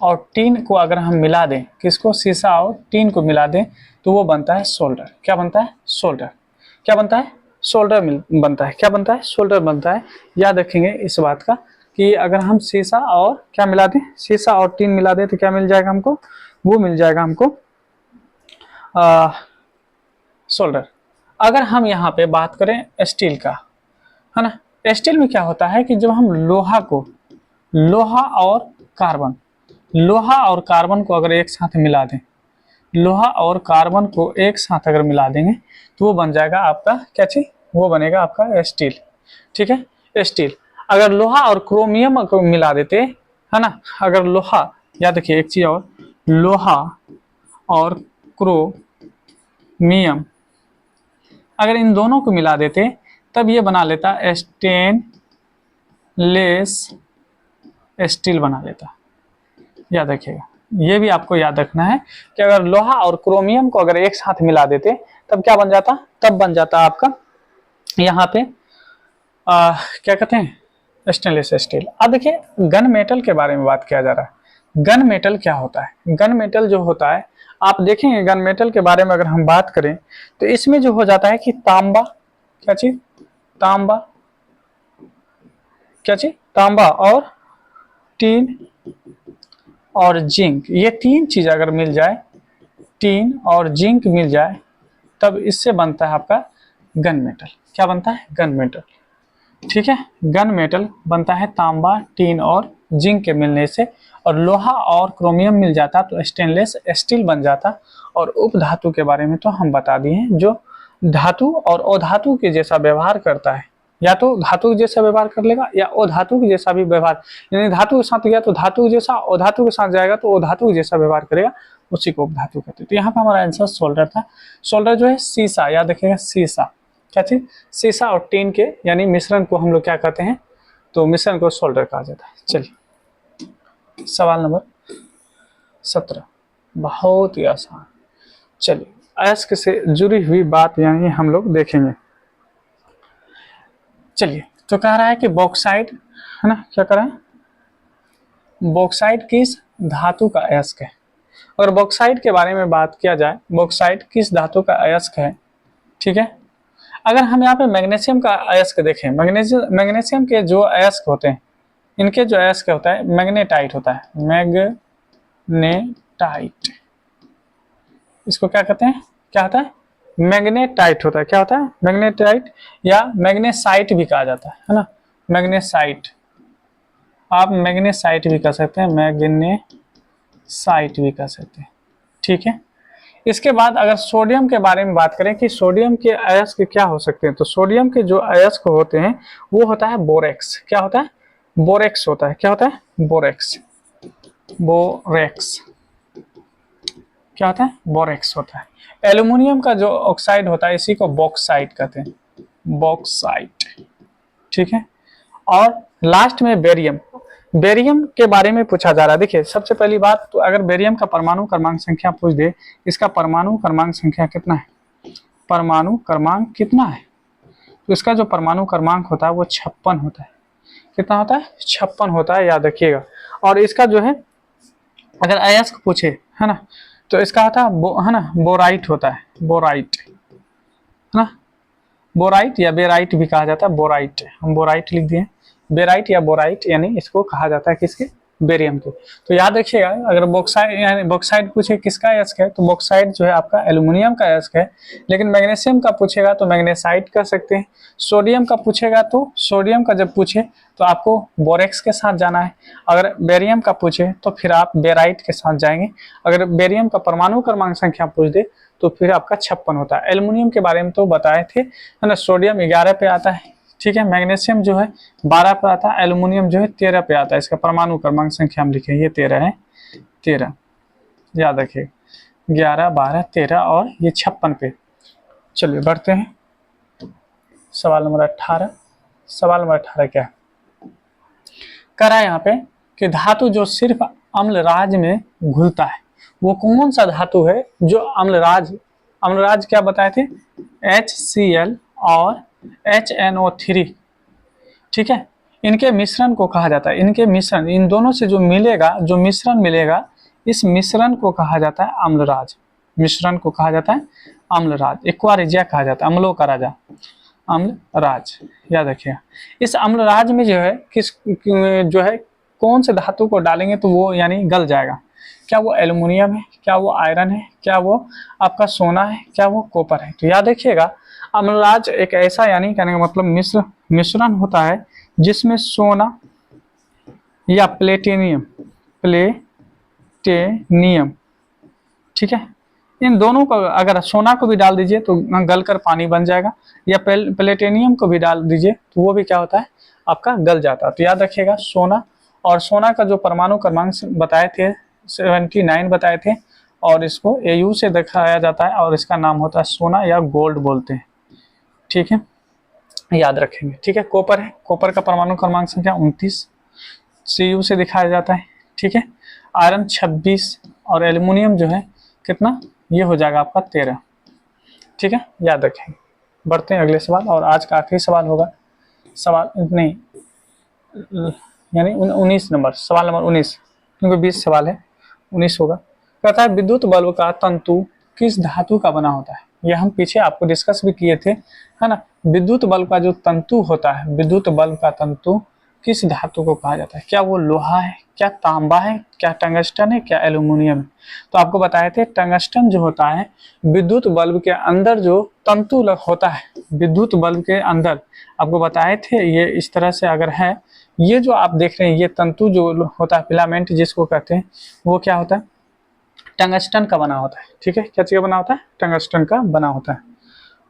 और टीन को अगर हम मिला दें, किसको, सीसा और टीन को मिला दें, तो वो बनता है सोल्डर। क्या बनता है, सोल्डर। क्या बनता है, सोल्डर बनता है। क्या बनता है, सोल्डर बनता है। याद रखेंगे इस बात का कि अगर हम सीसा और क्या मिला दें, सीसा और टीन मिला दें, तो क्या मिल जाएगा हमको, वो मिल जाएगा हमको सोल्डर। अगर हम यहाँ पे बात करें स्टील का, है ना, स्टील में क्या होता है कि जब हम लोहा और कार्बन को अगर एक साथ मिला दें, लोहा और कार्बन को एक साथ अगर मिला देंगे, तो वो बन जाएगा आपका क्या चीज, वो बनेगा आपका स्टील, ठीक है, स्टील। अगर लोहा और क्रोमियम को मिला देते, है ना, अगर लोहा, याद रखिए एक चीज और, लोहा और क्रोमियम अगर इन दोनों को मिला देते, तब ये बना लेता स्टेनलेस स्टील बना लेता। याद रखिएगा, ये भी आपको याद रखना है कि अगर लोहा और क्रोमियम को अगर एक साथ मिला देते, तब क्या बन जाता, तब बन जाता आपका यहाँ पे क्या कहते हैं, स्टेनलेस स्टील। अब देखिए गन मेटल के बारे में बात किया जा रहा है। गन मेटल क्या होता है? गन मेटल जो होता है, आप देखेंगे गन मेटल के बारे में अगर हम बात करें तो इसमें जो हो जाता है कि तांबा, क्या चीज, तांबा, क्या चीज, तांबा और टीन और जिंक, ये तीन चीज अगर मिल जाए, टीन और जिंक मिल जाए, तब इससे बनता है आपका गन मेटल। क्या बनता है? Gun metal. ठीक है, गन मेटल बनता है तांबा, टीन और जिंक के मिलने से, और लोहा और क्रोमियम मिल जाता तो स्टेनलेस स्टील बन जाता। और उपधातु के बारे में तो हम बता दिए हैं, जो धातु और अधातु के जैसा व्यवहार करता है, या तो धातु के जैसा व्यवहार कर लेगा या अधातु के जैसा भी व्यवहार, यानी धातु के साथ गया तो धातु के जैसा, अधातु के साथ जाएगा तो अधातु के जैसा व्यवहार करेगा, उसी को उपधातु कहते हैं। तो यहाँ पे हमारा आंसर सोल्डर था। सोल्डर जो है शीशा, याद रखिएगा शीशा, क्या चीज, शीशा और टीन के यानी मिश्रण को हम लोग क्या कहते हैं? तो मिश्रण को सोल्डर कहा जाता है। चलिए सवाल नंबर 17, बहुत ही आसान। चलिए अयस्क से जुड़ी हुई बात यानी हम लोग देखेंगे। चलिए, तो कह रहा है कि बॉक्साइट है ना, क्या कह रहा है? बॉक्साइट किस धातु का अयस्क है? और बॉक्साइट के बारे में बात किया जाए, बॉक्साइट किस धातु का अयस्क है? ठीक है, अगर हम यहाँ पे मैग्नीशियम का अयस्क देखें, मैग्नीशियम के जो अयस्क होते हैं, इनके जो अयस्क होता है मैग्नेटाइट होता है, मैग्नेटाइट, इसको क्या कहते हैं? क्या होता है? मैग्नेटाइट होता है। क्या होता है? मैग्नेटाइट, या मैग्नेसाइट भी कहा जाता है ना, मैग्नेसाइट, आप मैग्नेसाइट भी कह सकते हैं, मैग्नेसाइट भी कह सकते हैं। ठीक है, इसके बाद अगर सोडियम के बारे में बात करें कि सोडियम के अयस्क क्या हो सकते हैं, तो सोडियम के जो अयस्क होते हैं वो होता है बोरेक्स। क्या होता है? बोरेक्स होता है। क्या होता है? बोरेक्स, बोरेक्स, क्या होता है? बोरेक्स होता है। एल्युमिनियम का जो ऑक्साइड होता है इसी को बॉक्साइट कहते हैं, बॉक्साइट। ठीक है, और लास्ट में बेरियम, बेरियम के बारे में पूछा जा रहा है। देखिए सबसे पहली बात तो अगर बेरियम का परमाणु क्रमांक संख्या पूछ दे, इसका परमाणु क्रमांक संख्या कितना है? परमाणु क्रमांक कितना है? तो इसका जो परमाणु क्रमांक होता है वो 56 होता है। कितना होता है? 56 होता है, याद रखिएगा। और इसका जो है अगर अयस्क पूछे है ना, तो इसका होता है ना बोराइट होता है, बोराइट है ना, बोराइट या बेराइट भी कहा जाता है, बोराइट, हम बोराइट लिख दिए, बेराइट या बोराइट यानी इसको कहा जाता है किसके? बेरियम के। तो याद रखिएगा अगर बॉक्साइड यानी बॉक्साइड पूछे किसका अयस्क है, तो बॉक्साइड जो है आपका एल्युमिनियम का अयस्क है। लेकिन मैग्नीशियम का पूछेगा तो मैग्नेसाइट कर सकते हैं। सोडियम का पूछेगा तो सोडियम का जब पूछे तो आपको बोरेक्स के साथ जाना है। अगर बेरियम का पूछे तो फिर आप बेराइट के साथ जाएंगे। अगर बेरियम का परमाणु क्रमांक संख्या पूछ दे तो फिर आपका 56 होता है। एल्युमिनियम के बारे में तो बताए थे है ना, सोडियम 11 पे आता है। ठीक है, मैग्नीशियम जो है 12 पे आता है, एल्युमिनियम जो है 13 पे आता है। इसका परमाणु क्रमांक संख्या हम लिखे, ये 13 है, 13 याद रखिए, 11, 12, 13 और ये 56 पे। चलिए बढ़ते हैं सवाल नंबर 18। सवाल नंबर 18 क्या है? कह रहा है यहाँ पे कि धातु जो सिर्फ अम्लराज में घुलता है, वो कौन सा धातु है जो अम्लराज, अम्लराज क्या बताए थे? HCl और HNO3। ठीक है, इनके मिश्रण को कहा जाता है, इनके मिश्रण, इन दोनों से जो मिलेगा, जो मिश्रण मिलेगा, इस मिश्रण को कहा जाता है अम्लराज। मिश्रण को कहा जाता है अम्लराज, एक्वारिजिया कहा जाता है, अम्लों का राजा, अम्लराज, याद रखिएगा। इस अम्लराज में जो है जो है कौन से धातु को डालेंगे तो वो यानी गल जाएगा? क्या वो एल्युमिनियम है, क्या वो आयरन है, क्या वो आपका सोना है, क्या वो कॉपर है? तो याद रखिएगा अम्लराज एक ऐसा यानी कहने का मतलब मिश्रण होता है जिसमें सोना या प्लेटिनियम, प्लेटिनियम, ठीक है, इन दोनों को, अगर सोना को भी डाल दीजिए तो गलकर पानी बन जाएगा, या प्लेटिनियम को भी डाल दीजिए तो वो भी क्या होता है? आपका गल जाता है। तो याद रखिएगा सोना, और सोना का जो परमाणु क्रमांक बताए थे 79 बताए थे, और इसको Au से दिखाया जाता है और इसका नाम होता है सोना या गोल्ड बोलते हैं। ठीक है, याद रखेंगे। ठीक है, कॉपर है, कॉपर का परमाणु क्रमांक संख्या 29, Cu से दिखाया जाता है। ठीक है, आयरन 26 और एल्युमिनियम जो है कितना? ये हो जाएगा आपका 13। ठीक है, याद रखेंगे। बढ़ते हैं अगले सवाल, और आज का आखिरी सवाल होगा, सवाल नहीं यानी 19 नंबर, सवाल नंबर 19। क्योंकि 20 सवाल है, 19 होगा। कहता है विद्युत बल्ब का तंतु किस धातु का बना होता है। ये हम पीछे आपको डिस्कस भी किए थे, है ना। विद्युत बल्ब का जो तंतु होता है, विद्युत बल्ब का तंतु किस धातु को कहा जाता है। क्या वो लोहा है, क्या तांबा है, क्या टंगस्टन है, क्या एल्यूमिनियम है। तो आपको बताए थे टंगस्टन जो होता है विद्युत बल्ब के अंदर जो तंतु होता है, विद्युत बल्ब के अंदर आपको बताए थे, ये इस तरह से अगर है, ये जो आप देख रहे हैं ये तंतु जो होता है फिलामेंट जिसको कहते हैं, वो क्या होता है, टंगस्टन का बना होता है। ठीक है, क्या चीज़ का बना होता है, टंगस्टन का बना होता है।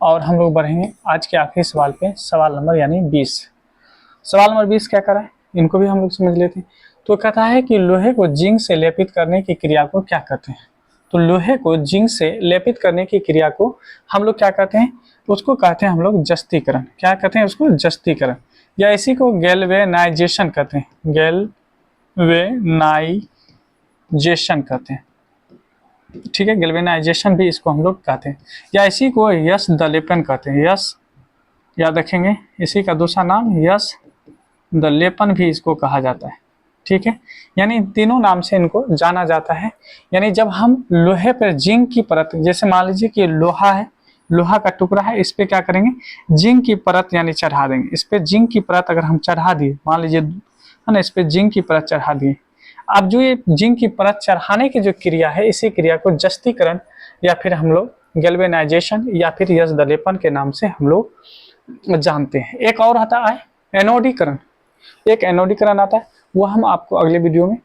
और हम लोग बढ़ेंगे आज के आखिरी सवाल पे, सवाल नंबर यानी 20। सवाल नंबर 20 क्या कर रहा है, इनको भी हम लोग समझ लेते हैं। तो कहता है कि लोहे को जिंक से लेपित करने की क्रिया को क्या कहते हैं। तो लोहे को जिंक से लेपित करने की क्रिया को हम लोग क्या कहते हैं, तो उसको कहते हैं हम लोग जस्तीकरण। क्या कहते हैं उसको, जस्तीकरण, या इसी को गैल्वेनाइजेशन कहते हैं, गैल्वेनाइजेशन कहते हैं। ठीक है, गैल्वेनाइजेशन भी इसको हम लोग कहते हैं, या इसी को यश दलेपन कहते हैं। यश याद रखेंगे, इसी का दूसरा नाम यश दलेपन भी इसको कहा जाता है। ठीक है, यानी तीनों नाम से इनको जाना जाता है। यानी जब हम लोहे पर जिंक की परत, जैसे मान लीजिए कि लोहा है, लोहा का टुकड़ा है, इस पे क्या करेंगे, जिंक की परत यानी चढ़ा देंगे। इस पे जिंक की परत अगर हम चढ़ा दिए, मान लीजिए है ना, इस पे जिंक की परत चढ़ा दिए। अब जो ये जिंक की परत चढ़ाने की जो क्रिया है, इसी क्रिया को जस्तीकरण या फिर हम लोग गैल्वेनाइजेशन या फिर यश दलेपन के नाम से हम लोग जानते हैं। एक और आता है एनोडीकरण, एक एनोडीकरण आता है, वो हम आपको अगले वीडियो में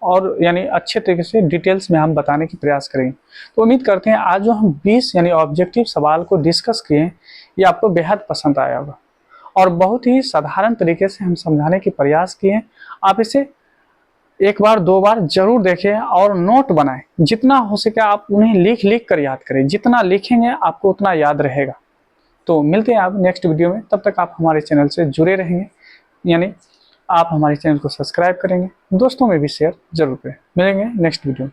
और यानी अच्छे तरीके से डिटेल्स में हम बताने की प्रयास करेंगे। तो उम्मीद करते हैं आज जो हम 20 यानी ऑब्जेक्टिव सवाल को डिस्कस किए हैं, ये आपको बेहद पसंद आया होगा और बहुत ही साधारण तरीके से हम समझाने की प्रयास किए हैं। आप इसे एक बार दो बार जरूर देखें और नोट बनाएं, जितना हो सके आप उन्हें लिख लिख कर याद करें। जितना लिखेंगे आपको उतना याद रहेगा। तो मिलते हैं आप नेक्स्ट वीडियो में, तब तक आप हमारे चैनल से जुड़े रहेंगे, यानी आप हमारे चैनल को सब्सक्राइब करेंगे, दोस्तों में भी शेयर जरूर करें। मिलेंगे नेक्स्ट वीडियो में।